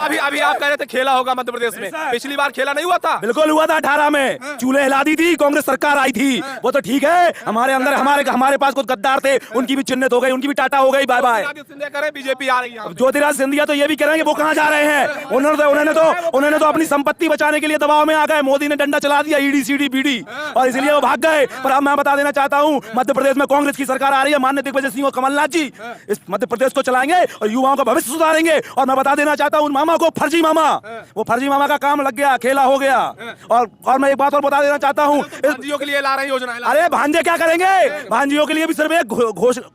अभी अभी आप कह रहे थे खेला होगा मध्य प्रदेश में, पिछली बार खेला नहीं हुआ था? बिल्कुल हुआ था 18 में, चूल्हे हिला दी थी, कांग्रेस सरकार आई थी। वो तो ठीक है, हमारे अंदर हमारे पास कुछ गद्दार थे, उनकी भी चिन्हित हो गई, उनकी भी टाटा हो गई, बाय बाय। बीजेपी आ रही है, ज्योतिरादित्य सिंधिया तो ये भी कह रहे हैं कि वो कहाँ जा रहे हैं। उन्होंने तो अपनी संपत्ति बचाने के लिए दबाव में आ गए, मोदी ने डंडा चला दिया ईडी सीडी बीडी, और इसलिए वो भाग गए। पर अब मैं बता देना चाहता हूँ, मध्य प्रदेश में कांग्रेस की सरकार आ रही है, माननीय दिग्विजय सिंह और कमलनाथ जी इस मध्य प्रदेश को चलाएंगे और युवाओं का भविष्य सुधारेंगे। और मैं बता देना चाहता हूँ उन मामा को, फर्जी मामा, वो फर्जी मामा का काम लग गया, खेला हो गया। और मैं एक बात और बता देना चाहता हूँ, भांजियों के लिए ला रही योजना। अरे भांजे क्या करेंगे, भांजियों के लिए भी सिर्फ एक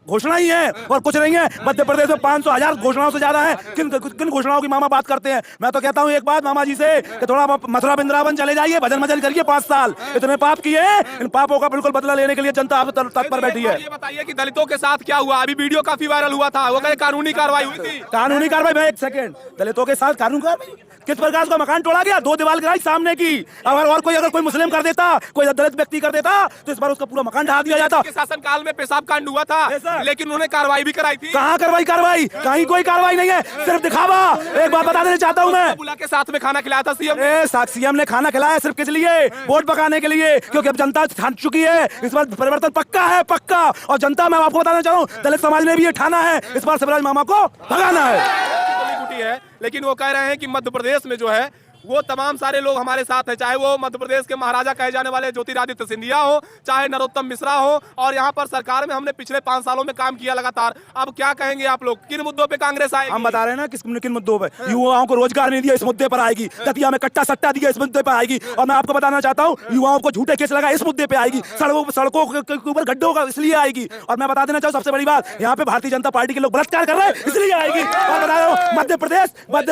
घोषणा ही है और कुछ नहीं है। मध्य प्रदेश में 500,000 घोषणाओं से ज्यादा है। किन घोषणाओं की मामा बात करते हैं? मैं तो कहता हूँ एक बात मामा जी से कि थोड़ा मथुरा वृंदावन चले जाइए, भजन भजन करिए 5 साल। इतने पाप किए, इन पापों का बिल्कुल बदला लेने के लिए जनता आप तत्पर बैठी है। ये बताइए कि दलितों के साथ क्या हुआ? अभी वीडियो काफी वायरल हुआ था, वो कहे कानूनी कार्रवाई हुई थी। कानूनी कार्रवाई? भाई एक सेकंड, दलितों के साथ कानूनी कार्रवाई? किस प्रकार का मकान तोड़ा गया, 2 दीवार गिराई सामने की। अगर कोई मुस्लिम कर देता, कोई दलित व्यक्ति कर देता तो इस बार उसका पूरा मकान ढा दिया जाता। शासन काल में पेशाब कांड हुआ था, लेकिन उन्होंने कार्रवाई भी कराई थी। कहाँ कार्रवाई? कहीं कोई कार्रवाई नहीं है, सिर्फ दिखावा। एक बात बता देना चाहता हूँ मैं, बुला के साथ में खाना खिलाया था सीएम ने खाना खिलाया सिर्फ किस लिए? वोट पकाने के लिए, क्योंकि अब जनता ठान चुकी है इस बार परिवर्तन पक्का है, पक्का। और जनता, मैं आपको बताना चाहूँ, दलित समाज ने भी ये ठाना है इस बार शिवराज मामा को भगाना है। लेकिन वो कह रहे हैं कि मध्य प्रदेश में जो है वो तमाम सारे लोग हमारे साथ हैं, चाहे वो मध्य प्रदेश के महाराजा कहे जाने वाले ज्योतिरादित्य सिंधिया हो, चाहे नरोत्तम मिश्रा हो, और यहाँ पर सरकार में हमने पिछले 5 सालों में काम किया लगातार। अब क्या कहेंगे आप लोग, किन मुद्दों पे कांग्रेस आएगी? हम बता रहे हैं ना किन मुद्दों पे। युवाओं को रोजगार नहीं दिया, इस मुद्दे पर आएगी। दतिया में कट्टा सट्टा दिया, इस मुद्दे पर आएगी। और मैं आपको बताना चाहता हूँ, युवाओं को झूठे केस लगा, इस मुद्दे पे आएगी। सड़कों के ऊपर गड्ढों का इसलिए आएगी। और मैं बता देना चाहूँ सबसे बड़ी बात, यहाँ पे भारतीय जनता पार्टी के लोग बलात्कार कर रहे हैं, इसलिए आएगी। और बता रहा हूँ, मध्य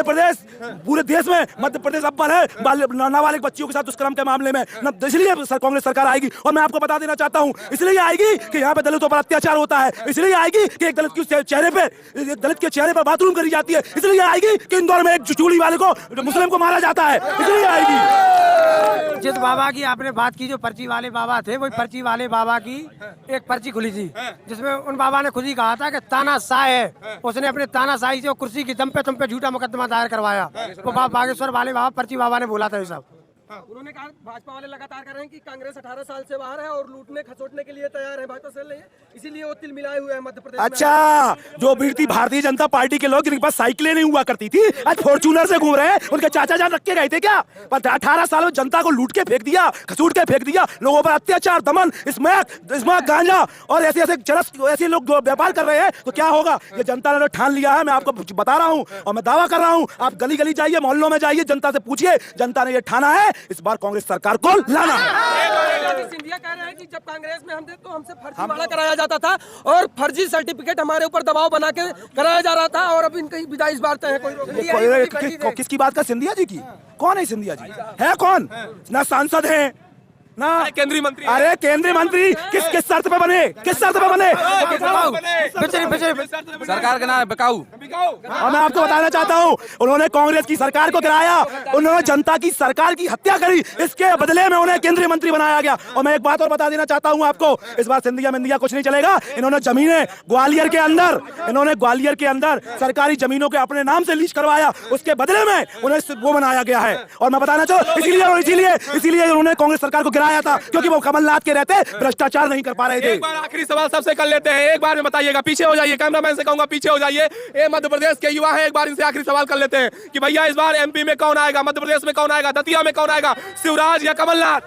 प्रदेश पूरे देश में मध्य प्रदेश अव्वल है नाबालिग बच्चियों के साथ दुष्कर्म के मामले में, इसलिए कांग्रेस सरकार आएगी। और मैं आपको बता देना चाहता हूं, इसलिए आएगी कि यहाँ पे दलितों पर अत्याचार होता है, इसलिए आएगी कि एक दलित के चेहरे पर बाथरूम करी जाती है, इसलिए आएगी कि इंदौर में एक चूड़ी वाले को, मुस्लिम को मारा जाता है, इसलिए आएगी। जिस बाबा की आपने बात की, जो पर्ची वाले बाबा थे, वही पर्ची वाले बाबा की एक पर्ची खुली थी, जिसमें उन बाबा ने खुद ही कहा था कि तानाशाह है। उसने अपने तानाशाही से कुर्सी की दम पे झूठा मुकदमा दायर करवाया। वो बागेश्वर वाले बाबा, पर्ची बाबा ने बोला था ये सब। उन्होंने कहा भाजपा वाले लगातार कह रहे हैं कि कांग्रेस 18 साल से बाहर है और लूटने खसोटने के लिए तैयार है, भाजपा से इसीलिए वो तिल मिलाए हुए हैं मध्य प्रदेश। अच्छा, जो बीती भारतीय जनता पार्टी के लोग जिनके पास साइकिलें नहीं हुआ करती थी, आज फॉर्च्यूनर से घूम रहे हैं, उनके चाचा जान रख के गए थे क्या? पर 18 सालों में जनता को लूट के फेंक दिया, खसूट के फेंक दिया, लोगों पर अत्याचार, दमन, स्मैक, गांजा और ऐसे लोग जो व्यापार कर रहे हैं, तो क्या होगा? ये जनता ने ठान लिया है। मैं आपको बता रहा हूँ और मैं दावा कर रहा हूँ, आप गली गली जाइए, मोहल्लों में जाइए, जनता से पूछिए, जनता ने ये ठाना है इस बार कांग्रेस सरकार को लाना है। सिंधिया कह रहे हैं कि जब कांग्रेस में हम थे तो हमसे फर्जी वाला कराया जाता था और फर्जी सर्टिफिकेट हमारे ऊपर दबाव बना के कराया जा रहा था, और अब इनकी विदाई इस बार तय है। किसकी बात का? सिंधिया जी की? कौन है सिंधिया जी? है कौन? ना सांसद है ना केंद्रीय मंत्री। अरे केंद्रीय मंत्री किस शर्त पे बने? सरकार का नाम है बिकाऊ। और मैं आपको बताना चाहता हूँ, उन्होंने कांग्रेस की सरकार को गिराया, उन्होंने जनता की सरकार की हत्या करी, इसके बदले में उन्हें केंद्रीय मंत्री बनाया गया। और मैं एक बात और बता देना चाहता हूँ आपको, इस बार सिंधिया मिंदिया कुछ नहीं चलेगा। इन्होंने जमीनें ग्वालियर के अंदर सरकारी जमीनों के अपने नाम से लीज करवाया, उसके बदले में उन्हें वो बनाया गया है। और मैं बताना चाहूँ, इसीलिए उन्होंने कांग्रेस सरकार को गिराया था, क्योंकि वो कमलनाथ के रहते भ्रष्टाचार नहीं कर पा रहे थे। एक बार आखिरी सवाल सबसे कर लेते हैं, एक बार में बताइएगा, पीछे हो जाइए, कैमरामैन से कहूंगा पीछे हो जाइए। ये मध्य प्रदेश के युवा हैं, एक बार इनसे आखिरी सवाल कर लेते हैं कि भैया इस बार एमपी में कौन आएगा, मध्य प्रदेश में कौन आएगा, दतिया में कौन आएगा, शिवराज या कमलनाथ?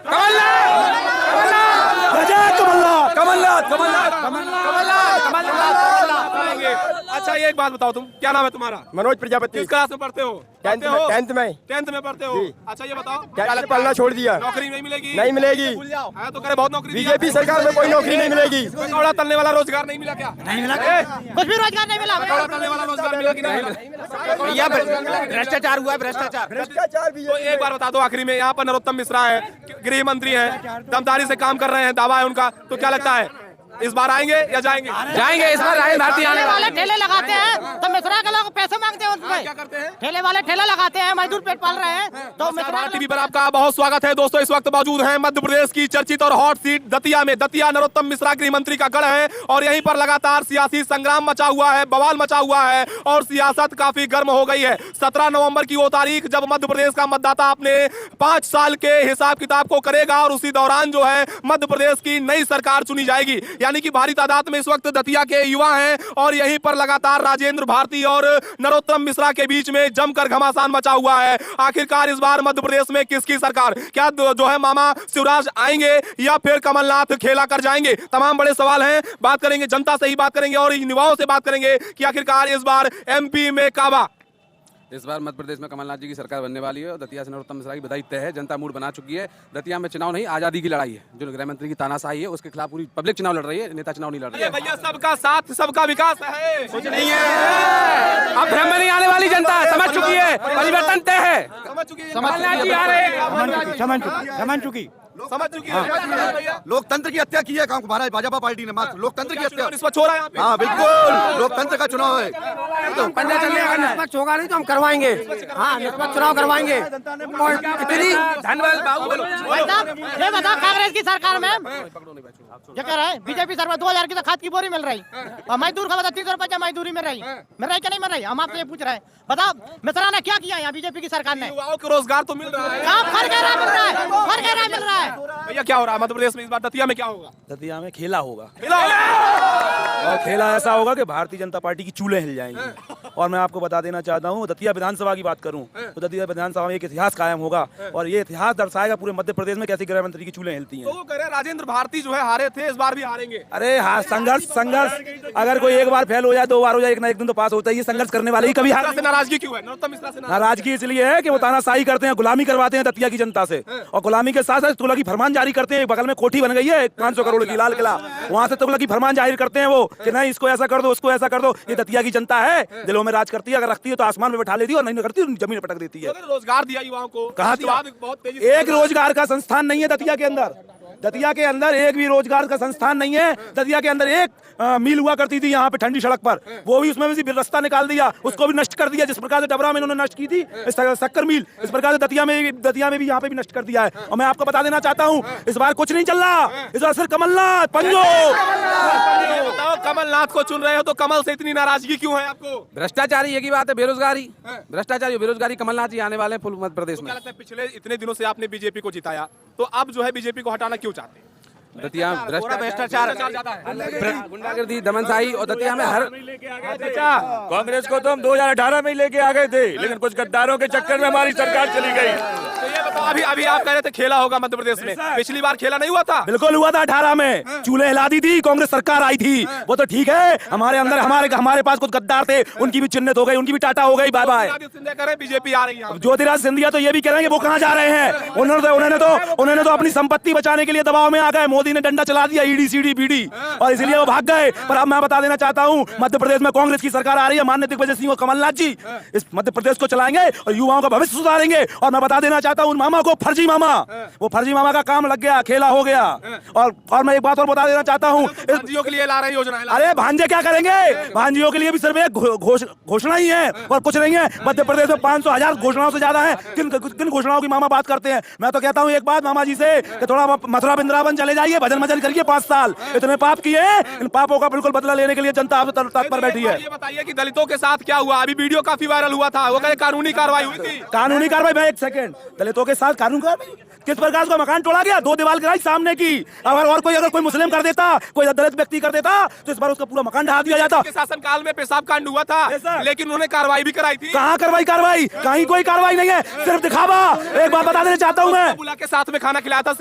अच्छा एक बात बताओ, तुम क्या नाम है तुम्हारा? मनोज प्रजापति। किस क्लास में पढ़ते हो? 10th में। 10th में पढ़ते हो? अच्छा ये बताओ, पढ़ना छोड़ दिया। नौकरी नहीं मिलेगी? नहीं मिलेगी। हाँ तो करे बहुत नौकरी। बीजेपी सरकार में कोई नौकरी नहीं मिलेगी। कौड़ा तलने वाला रोजगार नहीं मिला क्या? नहीं मिला, कुछ भी रोजगार नहीं मिला। कौड़ा तलने वाला रोजगार मिला कि नहीं मिला? भ्रष्टाचार हुआ है, भ्रष्टाचार। तो एक बार बता दो आखिरी में, यहाँ पर नरोत्तम मिश्रा है, गृह मंत्री है, दमदारी से काम कर रहे हैं, दावा है उनका, तो क्या लगता है? इस बार आएंगे या जाएंगे? जाएंगे इस बार राजेंद्र भारती आने ठेले वाले वाले ठेले लगाते हैं तो मिश्रा के लोग पैसे मांगते हैं उसमें। क्या करते हैं? ठेले वाले ठेला लगाते हैं, मजदूर पेट पाल रहे हैं तो मिश्रा भारत टीवी पर आपका बहुत स्वागत है दोस्तों। इस वक्त मौजूद हैं मध्य प्रदेश की चर्चित और हॉट सीट दतिया में। दतिया नरोत्तम मिश्रा गृह मंत्री का गढ़ है और यहीं पर लगातार सियासी संग्राम मचा हुआ है, बवाल मचा हुआ है और सियासत काफी गर्म हो गई है। 17 नवंबर की वो तारीख जब मध्य प्रदेश का मतदाता अपने 5 साल के हिसाब किताब को करेगा और उसी दौरान जो है मध्य प्रदेश की नई सरकार चुनी जाएगी। यानी कि भारी तादाद में इस वक्त दतिया के युवा हैं और यहीं पर लगातार राजेंद्र भारती और नरोत्तम मिश्रा के बीच में जमकर घमासान मचा हुआ है। आखिरकार इस बार मध्य प्रदेश में किसकी सरकार? क्या जो है मामा शिवराज आएंगे या फिर कमलनाथ खेला कर जाएंगे? तमाम बड़े सवाल हैं। बात करेंगे जनता से ही बात करेंगे और युवाओं से बात करेंगे कि आखिरकार इस बार एमपी में काबा। इस बार मध्य प्रदेश में कमलनाथ जी की सरकार बनने वाली है और दतिया से नरोत्तम मिश्रा की बधाई तय है। जनता मूड बना चुकी है। दतिया में चुनाव नहीं, आजादी की लड़ाई है। जो गृह मंत्री की तानाशाही है उसके खिलाफ पूरी पब्लिक चुनाव लड़ रही है, नेता चुनाव नहीं लड़ रही है। भैया सबका साथ सबका विकास है, कुछ नहीं है। अब भ्रम में नहीं आने वाली जनता समझ चुकी है, परिवर्तन तय है। समझ चुकी है, कमलनाथ जी आ रहे हैं। समझ चुकी समझ चुकी है। लोकतंत्र की हत्या की है महाराज भाजपा पार्टी ने। मात्र लोकतंत्र की हत्या। निष्पक्ष हो रहा है यहाँ पे? हाँ बिल्कुल, लोकतंत्र का चुनाव है। निष्पक्ष होगा नहीं तो हम करवाएंगे। हाँ, निष्पक्ष चुनाव करवाएंगे। और इतनी धनबल बाबू बोलो। ये बता कांग्रेस की सरकार में क्या कह रहा है? बीजेपी सरकार 2000 की तो खाद की बोरी मिल रही और मजदूर का बता 300 रुपए मजदूरी मिल रही क्या नहीं मिल रही? हम आपसे ये पूछ रहे हैं, बताओ मिश्रा ने क्या किया यहाँ बीजेपी की सरकार ने? युवाओं को रोजगार तो मिल रहा है। कहाँ फर्क है मिल रहा है? फर्क है मिल रहा है? भैया क्या हो रहा है मध्य प्रदेश में इस बार? दतिया में क्या होगा? दतिया में खेला होगा खेला और खेला ऐसा होगा कि भारतीय जनता पार्टी की चूल्हे हिल जाएंगी। और मैं आपको बता देना चाहता हूँ, दतिया विधानसभा की बात करूँ तो दतिया विधानसभा में एक इतिहास कायम होगा और ये इतिहास दर्शाएगा पूरे मध्य प्रदेश में कैसे गृह मंत्री की चूल्हे हिलती हैं। तो वो कह रहे हैं राजेंद्र भारती जो है हारे थे, इस बार भी हारेंगे। अरे हाँ, संघर्ष अगर कोई एक बार फेल हो जाए, 2 बार हो जाए, एक ना एक दिन तो पास होता है। ये संघर्ष करने वाले ही कभी हार से नाराजगी क्यों है? नरोत्तम मिश्रा से नाराजगी इसलिए है कि वो तानाशाही करते हैं, गुलामी करवाते हैं दतिया की जनता से और गुलामी के साथ साथ तुगलकी फरमान जारी करते हैं। बगल में कोठी बन गई है 500 करोड़ की, लाल किला, वहां से तुगलकी फरमान जारी करते हैं वो कि नहीं इसको ऐसा कर दो, उसको ऐसा कर दो। ये दतिया की जनता है, दिलों में राज करती है। अगर रखती है तो आसमान में बैठा लेती है और नहीं करती जमीन में पटक देती है। रोजगार दिया युवाओं को, कहाँ दिया? बहुत तेजी एक रोजगार का संस्थान नहीं है दतिया के अंदर। दतिया के अंदर एक भी रोजगार का संस्थान नहीं है। दतिया के अंदर एक मिल हुआ करती थी यहाँ पे ठंडी सड़क पर, वो भी उसमें भी रास्ता निकाल दिया, उसको भी नष्ट कर दिया। जिस प्रकार से डबरा में इन्होंने नष्ट की थी शक्कर मिल, इस प्रकार से दतिया में भी यहाँ पे भी नष्ट कर दिया है। और मैं आपको बता देना चाहता हूँ, इस बार कुछ नहीं चल रहा, इस बार सिर्फ कमलनाथ पंजो। बताओ, कमलनाथ को चुन रहे हो तो कमल से इतनी नाराजगी क्यों है आपको? भ्रष्टाचारी एक ही बात है, बेरोजगारी। भ्रष्टाचारी बेरोजगारी, कमलनाथ जी आने वाले हैं फुल मध्य प्रदेश में। पिछले इतने दिनों से आपने बीजेपी को जिताया, तो अब जो है बीजेपी को हटाना क्यों चाहते हैं? दतिया भ्रष्टाचार, गुंडागर्दी, दमनशाही और दतिया में हर कांग्रेस को तो हम 2018 में ही लेके आ गए थे, लेकिन कुछ गद्दारों के चक्कर में हमारी सरकार चली गई। तो ये बताओ, अभी आप कह रहे थे खेला होगा मध्य प्रदेश में, पिछली बार खेला नहीं हुआ था? बिल्कुल हुआ था। 18 में चूल्हे हिला दी थी, कांग्रेस सरकार आई थी। वो तो ठीक है, हमारे अंदर हमारे पास कुछ गद्दार थे, उनकी भी चिन्हित हो गई, उनकी भी टाटा हो गई, बाय बाय। बीजेपी आ रही है। ज्योतिरादित्य सिंधिया तो ये भी कह रहे हैं वो कहाँ जा रहे हैं। उन्होंने तो अपनी संपत्ति बचाने के लिए दबाव में आ गए। मोदी ने डंडा चला दिया, ईडी सीडी बीडी, और इसलिए वो भाग गए। पर अब मैं बता देना चाहता हूँ, मध्य प्रदेश में कांग्रेस की सरकार आ रही है। माननीय दिग्विजय सिंह और कमलनाथ जी इस मध्य प्रदेश को चलाएंगे और युवाओं का भविष्य सुधारेंगे। और मैं बता देना चाहता हूँ उन मामा को, फर्जी मामा, वो फर्जी मामा का काम लग गया, खेला हो गया। और मैं एक बात और बता देना चाहता हूँ, भांजियों के लिए ला रहे योजना। अरे भांजे क्या करेंगे? भांजियों के लिए भी सिर्फ एक घोषणा ही है और कुछ नहीं है। मध्य प्रदेश में 500,000 घोषणाओं से ज्यादा है। किन घोषणाओं की मामा बात करते हैं? मैं तो कहता हूँ एक बात मामा जी से कि थोड़ा मथुरा वृंदावन चले जाइए, भजन मजन करिए। 5 साल इतने पाप किए, इन पापों का बिल्कुल बदला लेने के लिए जनता आप तत्पर बैठी है। ये बताइए कि दलितों के साथ क्या हुआ? अभी वीडियो काफी वायरल हुआ था, वो कहे कानूनी कार्रवाई हुई थी। कानूनी कार्रवाई? भाई एक सेकंड, दलितों के साथ कानूनी कार्रवाई किस प्रकार का? मकान तोड़ा गया, 2 दीवार गिराई सामने की। अगर कोई मुस्लिम कर देता, कोई दलित व्यक्ति कर देता तो इस बार उसका पूरा मकान ढहा दिया जाता। शासन काल में पेशाब कांड हुआ था, लेकिन उन्होंने कार्रवाई भी कराई थी। कहाँ कार्रवाई? कहीं कोई कार्रवाई नहीं है, सिर्फ दिखावा। एक बात बता देना चाहता हूँ मैं, बुला के साथ में खाना खिलाया था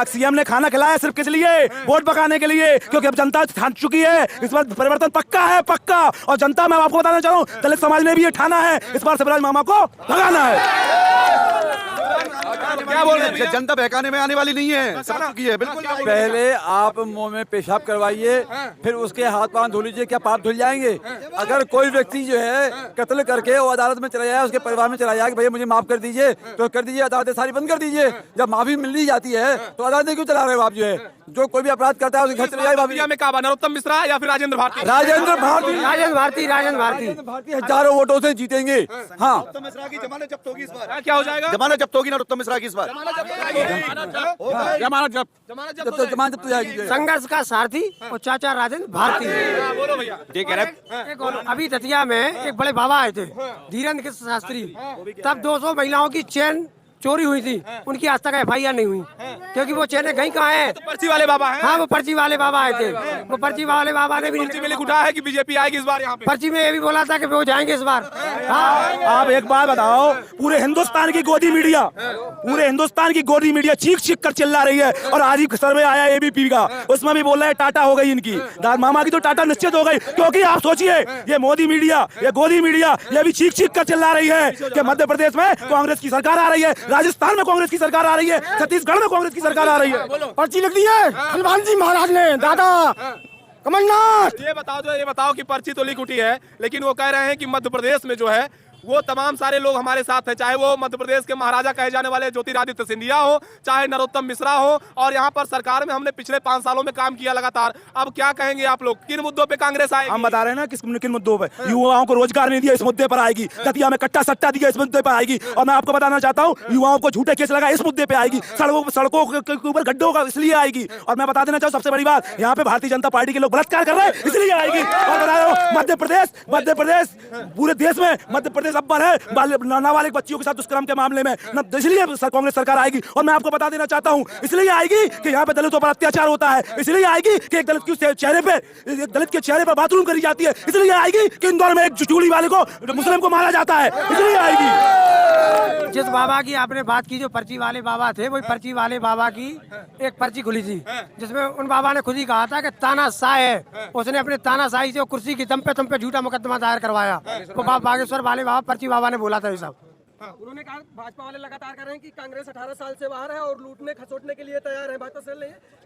सीएम ने खाना खिलाया सिर्फ किस लिए? वोट पकाने के लिए, क्योंकि अब जनता ठान चुकी है इस बार परिवर्तन पक्का है, पक्का। और जनता, मैं आपको बताना चाह रहा हूँ, दलित समाज ने भी ये ठाना है इस बार शिवराज मामा को भगाना है। क्या बोल रहे हैं? जनता बहकाने में आने वाली नहीं है, समझ चुकी है बिल्कुल। पहले आप मुंह में पेशाब करवाइए, फिर उसके हाथ पांव धो लीजिए, क्या पाप धुल जाएंगे? अगर कोई व्यक्ति जो है कत्ल करके वो अदालत में चला जाए, उसके परिवार में चला जाए कि भैया मुझे माफ कर दीजिए, तो कर दीजिए, अदालतें सारी बंद कर दीजिए। जब माफी मिल जाती है तो अदालतें क्यों चला रहे हो आप? जो है जो कोई भी अपराध करता है उसके घर चले जाए माफी। में क्या नरोत्तम मिश्रा या फिर राजेंद्र भारती? राजेंद्र भारती, राजेंद्र भारती, राजेंद्र भारती भारती हजारों वोटों से जीतेंगे। हाँ, नरोत्तम मिश्रा की जमानत जब्त होगी इस बार। क्या हो जाएगा? जमानत जब्त होगी नरोत्तम मिश्रा की इस बार। जमानत जब्त हो जाएगी। संघर्ष का सारथी और चाचा राजेंद्र भारती। बोलो भैया। एक और अभी दतिया में एक बड़े बाबा आए थे, धीरेन्द्र कृष्ण शास्त्री। तब 200 महिलाओं की चेन चोरी हुई थी, उनकी आज तक FIR नहीं हुई, क्योंकि वो चेनें गई कहाँ है? पर्ची वाले बाबा हैं। हाँ, वो पर्ची वाले बाबा आए थे। वो पर्ची वाले बाबा ने भी पर्ची में लिख उठा है कि बीजेपी आएगी इस बार यहाँ पे। पर्ची में ये भी बोला था कि वो जाएंगे इस बार। हाँ, आप एक बात बताओ, पूरे हिंदुस्तान की गोदी मीडिया, पूरे हिंदुस्तान की गोदी मीडिया चीख चीख कर चिल्ला रही है। और आज ही सर्वे आया ABP का, उसमें भी बोल रहा है टाटा हो गई इनकी, दाद मामा की तो टाटा निश्चित हो गई। क्योंकि आप सोचिए, ये मोदी मीडिया, ये गोदी मीडिया, ये भी चीख चीख कर चिल्ला रही है कि मध्य प्रदेश में कांग्रेस की सरकार आ रही है, राजस्थान में कांग्रेस की सरकार आ रही है, छत्तीसगढ़ में कांग्रेस की सरकार आ रही है। पर्ची लिख दी है हनुमान जी महाराज ने, दादा कमलनाथ। ये बताओ कि पर्ची तो लिख उठी है, लेकिन वो कह रहे हैं कि मध्य प्रदेश में जो है वो तमाम सारे लोग हमारे साथ हैं, चाहे वो मध्य प्रदेश के महाराजा कहे जाने वाले ज्योतिरादित्य सिंधिया हो, चाहे नरोत्तम मिश्रा हो। और यहाँ पर सरकार में हमने पिछले 5 सालों में काम किया लगातार। अब क्या कहेंगे आप लोग, किन मुद्दों पे कांग्रेस आएगी? हम बता रहे हैं ना किन मुद्दों पे। युवाओं को रोजगार नहीं दिया, इस मुद्दे पर आएगी। दतिया में कट्टा सट्टा दिया, इस मुद्दे पर आएगी। और मैं आपको बताना चाहता हूँ, युवाओं को झूठे केस लगा, इस मुद्दे पे आएगी। सड़कों के ऊपर गड्ढों का इसलिए आएगी। और मैं बता देना चाहूँ सबसे बड़ी बात, यहाँ पे भारतीय जनता पार्टी के लोग बलात्कार कर रहे हैं, इसलिए आएगी। और बता रहा हूँ, मध्य प्रदेश पूरे देश में मध्य प्रदेश अव्वल है नाबालिग बच्चियों के साथ दुष्कर्म के मामले में, इसलिए कांग्रेस सरकार आएगी। और मैं आपको बता देना चाहता हूं, इसलिए आएगी कि यहाँ पे दलितों पर अत्याचार होता है, इसलिए आएगी कि एक दलित के चेहरे पर बाथरूम करी जाती है, इसलिए आएगी कि इंदौर में एक चूड़ी वाले को मुस्लिम को मारा जाता है, इसलिए आएगी। जिस बाबा की आपने बात की, जो पर्ची वाले बाबा थे, वही पर्ची वाले बाबा की एक पर्ची खुली थी, जिसमें उन बाबा ने खुद ही कहा था कि तानाशाह है, उसने अपने तानाशाही से कुर्सी की दम पे झूठा मुकदमा दायर करवाया। वो बागेश्वर वाले बाबा, पर्ची बाबा ने बोला था ये सब। उन्होंने कहा भाजपा वाले लगातार कह रहे हैं कि कांग्रेस 18 साल से बाहर है और लूटने खसोटने के लिए तैयार है, भाजपा से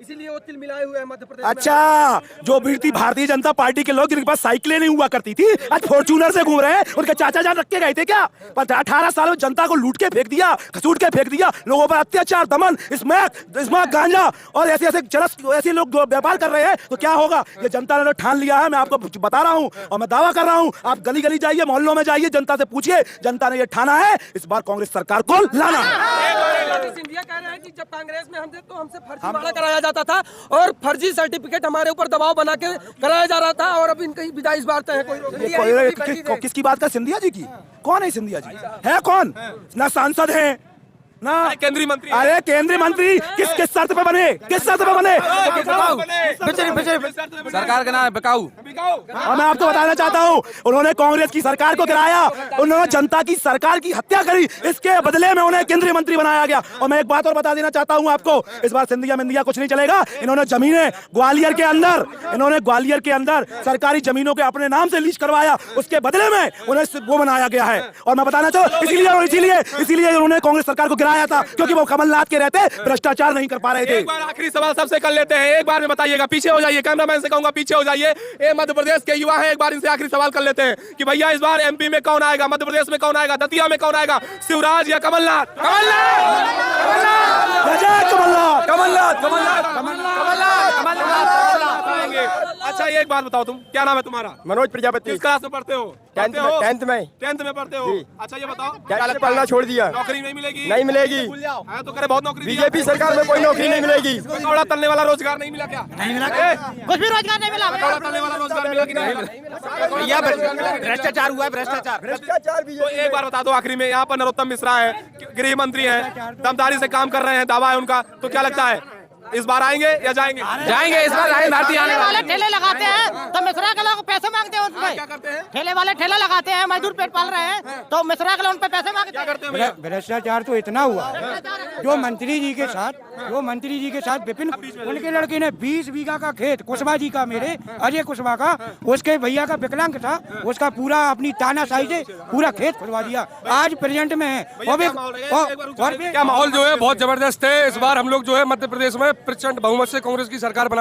इसीलिए वो तिल मिलाए हुए हैं मध्य प्रदेश में। अच्छा, जो भी भारतीय जनता पार्टी के लोग जिनके पास साइकिलें नहीं हुआ करती थी, आज फॉर्च्यूनर से घूम रहे हैं, उनके चाचा जान रख के गए थे क्या? पर 18 साल में जनता को लूट के फेंक दिया, खसूट के फेंक दिया, लोगों पर अत्याचार, दमन, स्मैक, गांजा और ऐसे लोग व्यापार कर रहे हैं, तो क्या होगा? ये जनता ने ठान लिया है, मैं आपको बता रहा हूँ और मैं दावा कर रहा हूँ। आप गली गली जाइए, मोहल्लों में जाइए, जनता से पूछिए, जनता ने ये ठाना है इस बार कांग्रेस सरकार को लाना है। सिंधिया कह रहे हैं कि जब कांग्रेस में हम थे तो हमसे फर्जीवाड़ा कराया जाता था और फर्जी सर्टिफिकेट हमारे ऊपर दबाव बना के कराया जा रहा था, और अब इनकी विदाई इस बार तय है। कोई किसकी बात कर? सिंधिया जी की? कौन है सिंधिया जी? है कौन? ना सांसद है ना केंद्रीय मंत्री। अरे केंद्रीय मंत्री किस शर्त पे बने? किस शर्त पे बने? सरकार का नाम है बिकाऊ। और मैं आपको बताना चाहता हूँ, उन्होंने कांग्रेस की सरकार को गिराया, उन्होंने जनता की सरकार की हत्या करी, इसके बदले में उन्हें केंद्रीय मंत्री बनाया गया। और मैं एक बात और बता देना चाहता हूँ आपको, इस बार सिंधिया मिंदिया कुछ नहीं चलेगा। इन्होंने जमीनें ग्वालियर के अंदर सरकारी जमीनों के अपने नाम से लीज करवाया, उसके बदले में उन्हें वो बनाया गया है। और मैं बताना चाहूँ, इसीलिए उन्होंने कांग्रेस सरकार को गिराया था, क्योंकि वो कमलनाथ के रहते भ्रष्टाचार नहीं कर पा रहे थे। एक बार आखिरी सवाल सबसे कर लेते हैं, एक बार में बताइएगा, पीछे हो जाइए, कैमरामैन से कहूंगा पीछे हो जाइए। ये मध्य प्रदेश के युवा हैं, एक बार इनसे आखिरी सवाल कर लेते हैं कि भैया इस बार MP में कौन आएगा, मध्य प्रदेश में कौन आएगा, दतिया में कौन आएगा, शिवराज या कमलनाथ? अच्छा, ये एक बात बताओ, तुम क्या नाम है तुम्हारा? मनोज प्रजापति। किस क्लास में पढ़ते हो? 10th में। 10th में पढ़ते हो? अच्छा, ये बताओ, क्या पढ़ना छोड़ दिया? नौकरी नहीं मिलेगी? नहीं मिलेगी। हाँ, तो करे बहुत नौकरी। बीजेपी सरकार में कोई नौकरी नहीं मिलेगी। पकौड़ा तलने वाला रोजगार नहीं मिला क्या? नहीं मिला। कुछ भी रोजगार नहीं मिला। पकौड़ा तलने वाला रोजगार मिला कि नहीं मिला? भ्रष्टाचार हुआ है, भ्रष्टाचार भी। तो एक बार बता दो आखिरी में, यहाँ पर नरोत्तम मिश्रा है, गृह मंत्री है, दमदारी से काम कर रहे हैं, दावा है उनका, तो क्या लगता है? इस बार आएंगे या जाएंगे? जाएंगे इस बार, आए भारतीय आने ठेले वाले वाले ठेले लगाते हैं तो मिश्रा के लोग पैसे मांगते हैं उसमें। क्या करते हैं? ठेले वाले ठेला लगाते हैं, मजदूर पेट पाल रहे हैं तो मिश्रा के लोग उन पे पैसे मांगते क्या हैं। करते हैं भैया? भ्रष्टाचार तो इतना हुआ जो मंत्री जी के साथ विपिन उनके लड़के ने 20 बीघा का खेत कुशवाहा जी का, मेरे अजय कुशवाहा का, उसके भैया का विकलांग था, उसका पूरा अपनी तानाशाही से पूरा खेत खुलवा दिया। आज प्रेजेंट में है क्या क्या माहौल जो है बहुत जबरदस्त है। इस बार हम लोग जो है मध्य प्रदेश में प्रचंड बहुमत से कांग्रेस की सरकार बना